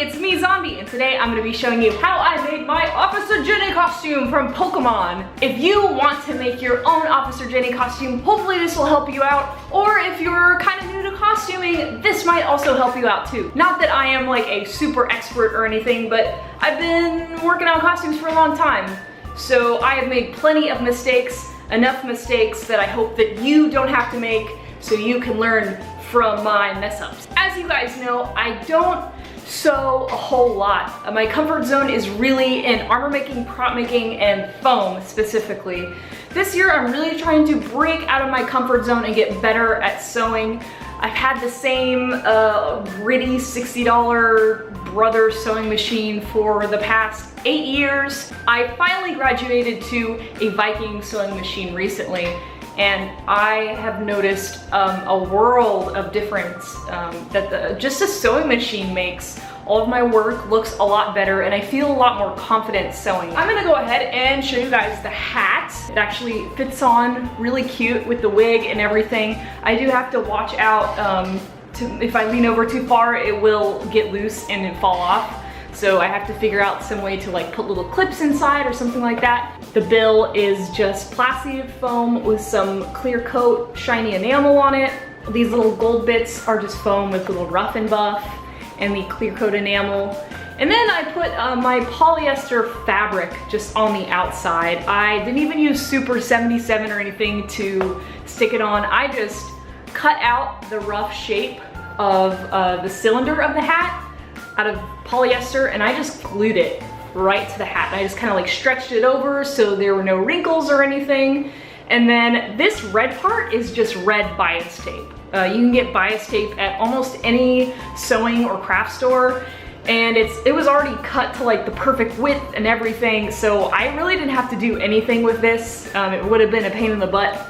it's me, Zombie, and today I'm going to be showing you how I made my Officer Jenny costume from Pokemon. If you want to make your own Officer Jenny costume, hopefully this will help you out, or if you're kind of new to costuming, this might also help you out too. Not that I am like a super expert or anything, but I've been working on costumes for a long time, so I have made plenty of mistakes, enough mistakes that I hope that you don't have to make so you can learn from my mess ups. As you guys know, I don't sew a whole lot. My comfort zone is really in armor making, prop making, and foam specifically. This year I'm really trying to break out of my comfort zone and get better at sewing. I've had the same gritty $60 brother sewing machine for the past 8 years. I finally graduated to a Viking sewing machine recently, and I have noticed a world of difference that just a sewing machine makes. All of my work looks a lot better and I feel a lot more confident sewing. I'm gonna go ahead and show you guys the hat. It actually fits on really cute with the wig and everything. I do have to watch out if I lean over too far, it will get loose and then fall off. So I have to figure out some way to like put little clips inside or something like that. The bill is just plastic foam with some clear coat, shiny enamel on it. These little gold bits are just foam with a little rough and buff and the clear coat enamel. And then I put my polyester fabric just on the outside. I didn't even use Super 77 or anything to stick it on. I just cut out the rough shape of the cylinder of the hat out of polyester, and I just glued it right to the hat. And I just kind of like stretched it over so there were no wrinkles or anything. And then this red part is just red bias tape. You can get bias tape at almost any sewing or craft store, and it was already cut to like the perfect width and everything, so I really didn't have to do anything with this. It would have been a pain in the butt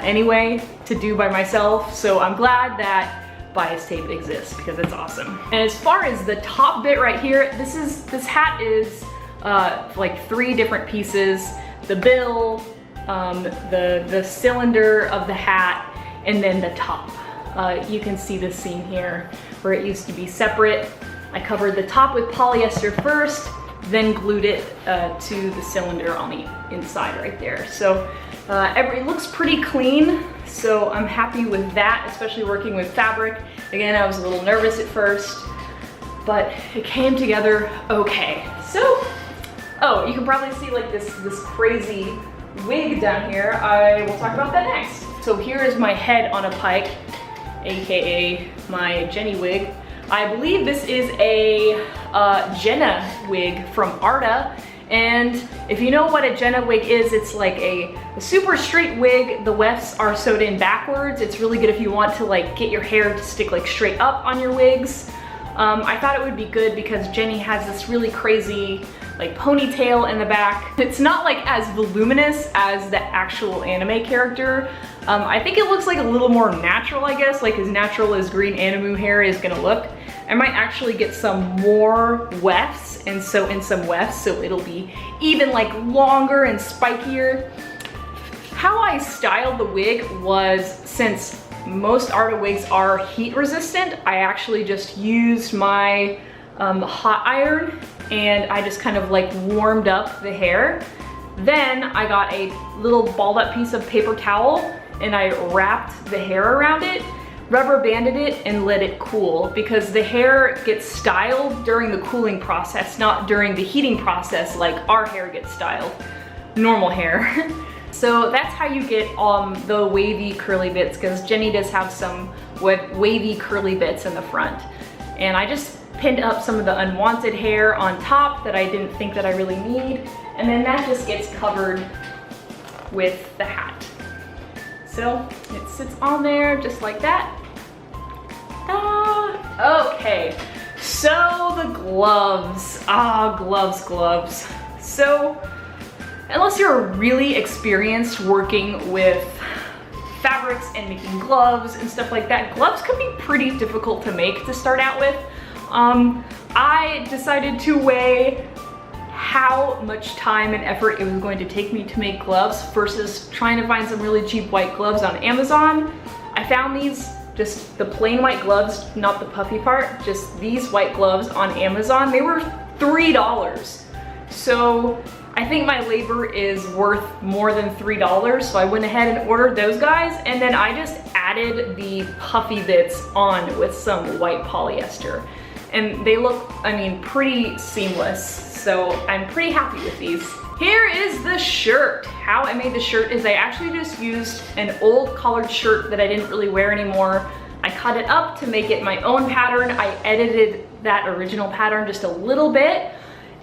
anyway to do by myself, so I'm glad that bias tape exists because it's awesome. And as far as the top bit right here, this hat is like 3 different pieces: the bill, the cylinder of the hat, and then the top. You can see the seam here where it used to be separate. I covered the top with polyester first, then glued it to the cylinder on the inside right there. So it looks pretty clean, so I'm happy with that, especially working with fabric. Again, I was a little nervous at first, but it came together okay. So, oh, you can probably see like this crazy wig down here. I will talk about that next. So here is my head on a pike, aka my Jenny wig. I believe this is a Jenna wig from Arta, and if you know what a Jenna wig is, it's like a super straight wig. The wefts are sewed in backwards. It's really good if you want to like get your hair to stick like straight up on your wigs. I thought it would be good because Jenny has this really crazy like ponytail in the back. It's not like as voluminous as the actual anime character. I think it looks like a little more natural, I guess, like as natural as green Animu hair is gonna look. I might actually get some more wefts and sew in some wefts so it'll be even like longer and spikier. How I styled the wig was, since most Arta wigs are heat resistant, I actually just used my hot iron and I just kind of like warmed up the hair. Then I got a little balled up piece of paper towel and I wrapped the hair around it, rubber banded it, and let it cool, because the hair gets styled during the cooling process, not during the heating process like our hair gets styled, normal hair. So that's how you get the wavy curly bits, because Jenny does have some wavy curly bits in the front. And I just pinned up some of the unwanted hair on top that I didn't think that I really need, and then that just gets covered with the hat. So it sits on there just like that. Okay, so the gloves. Gloves. So unless you're really experienced working with fabrics and making gloves and stuff like that, gloves can be pretty difficult to make to start out with. I decided to weigh how much time and effort it was going to take me to make gloves versus trying to find some really cheap white gloves on Amazon. I found these just the plain white gloves, not the puffy part, just these white gloves on Amazon. They were $3. So I think my labor is worth more than $3. So I went ahead and ordered those guys, and then I just added the puffy bits on with some white polyester. And they look, I mean, pretty seamless. So I'm pretty happy with these. Here is the shirt. How I made the shirt is I actually just used an old collared shirt that I didn't really wear anymore. I cut it up to make it my own pattern. I edited that original pattern just a little bit,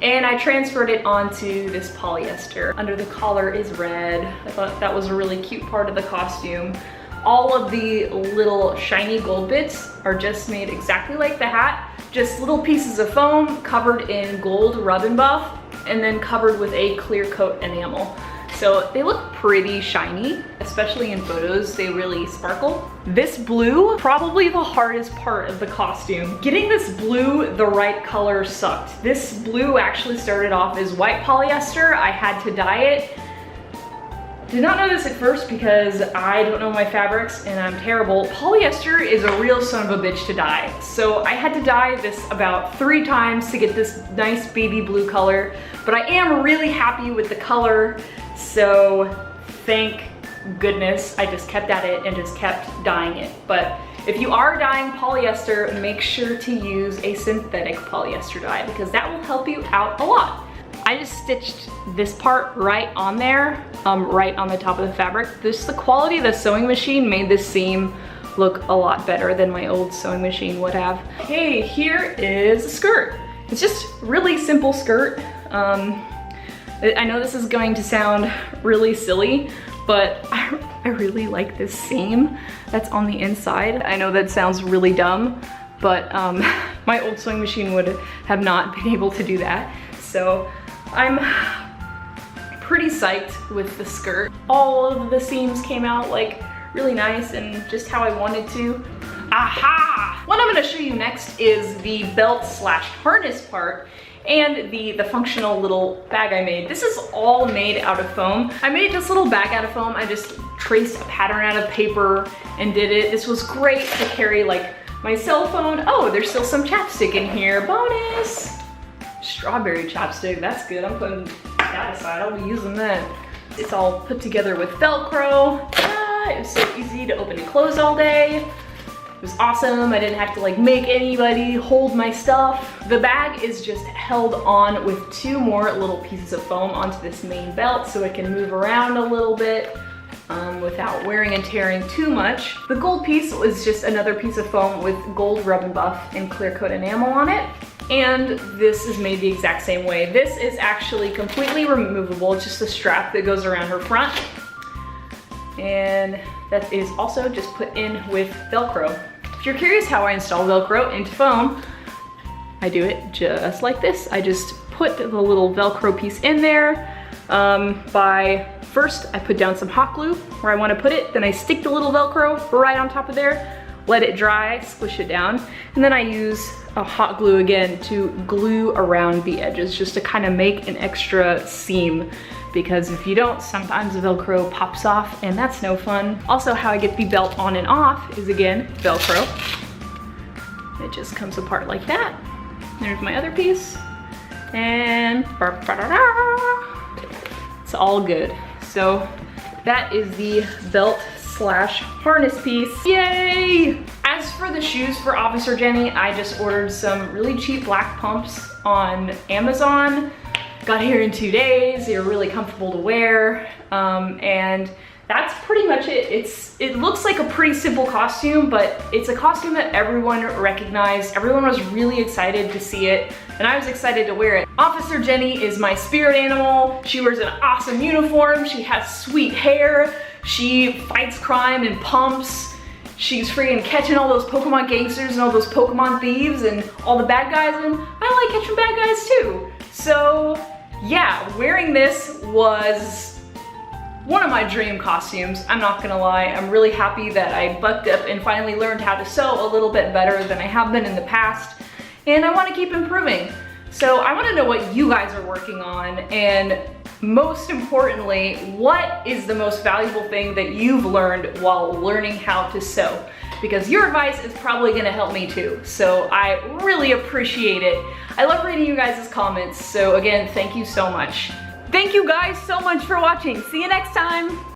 and I transferred it onto this polyester. Under the collar is red. I thought that was a really cute part of the costume. All of the little shiny gold bits are just made exactly like the hat, just little pieces of foam covered in gold rub and buff, and then covered with a clear coat enamel. So they look pretty shiny, especially in photos, they really sparkle. This blue, probably the hardest part of the costume. Getting this blue the right color sucked. This blue actually started off as white polyester. I had to dye it. Did not know this at first because I don't know my fabrics and I'm terrible. Polyester is a real son of a bitch to dye. So I had to dye this about 3 times to get this nice baby blue color, but I am really happy with the color. So thank goodness I just kept at it and just kept dyeing it. But if you are dyeing polyester, make sure to use a synthetic polyester dye because that will help you out a lot. I just stitched this part right on there, right on the top of the fabric. The quality of the sewing machine made this seam look a lot better than my old sewing machine would have. Okay, here is a skirt. It's just really simple skirt. I know this is going to sound really silly, but I really like this seam that's on the inside. I know that sounds really dumb, but my old sewing machine would have not been able to do that. So I'm pretty psyched with the skirt. All of the seams came out like really nice and just how I wanted to. Aha! What I'm gonna show you next is the belt slash harness part and the functional little bag I made. This is all made out of foam. I made this little bag out of foam. I just traced a pattern out of paper and did it. This was great to carry like my cell phone. Oh, there's still some chapstick in here. Bonus! Strawberry chapstick, that's good. I'm putting that aside, I'll be using that. It's all put together with Velcro. It was so easy to open and close all day. It was awesome. I didn't have to like make anybody hold my stuff. The bag is just held on with 2 more little pieces of foam onto this main belt so it can move around a little bit without wearing and tearing too much. The gold piece was just another piece of foam with gold rub and buff and clear coat enamel on it. And this is made the exact same way. This is actually completely removable. It's just a strap that goes around her front. And that is also just put in with Velcro. If you're curious how I install Velcro into foam, I do it just like this. I just put the little Velcro piece in there. First I put down some hot glue where I want to put it, then I stick the little Velcro right on top of there, let it dry, squish it down, and then I use a hot glue again to glue around the edges just to kind of make an extra seam, because if you don't, sometimes the Velcro pops off and that's no fun. Also, how I get the belt on and off is again Velcro. It just comes apart like that. There's my other piece, and it's all good. So that is the belt slash harness piece. Yay! As for the shoes for Officer Jenny, I just ordered some really cheap black pumps on Amazon. Got here in 2 days. They're really comfortable to wear, and that's pretty much it. It looks like a pretty simple costume, but it's a costume that everyone recognized. Everyone was really excited to see it, and I was excited to wear it. Officer Jenny is my spirit animal. She wears an awesome uniform. She has sweet hair. She fights crime and pumps. She's freaking catching all those Pokemon gangsters and all those Pokemon thieves and all the bad guys, and I like catching bad guys too. So yeah, wearing this was one of my dream costumes, I'm not gonna lie. I'm really happy that I bucked up and finally learned how to sew a little bit better than I have been in the past, and I wanna keep improving. So I wanna know what you guys are working on, and most importantly, what is the most valuable thing that you've learned while learning how to sew? because your advice is probably gonna help me too. So I really appreciate it. I love reading you guys' comments. So again, thank you so much. Thank you guys so much for watching. See you next time.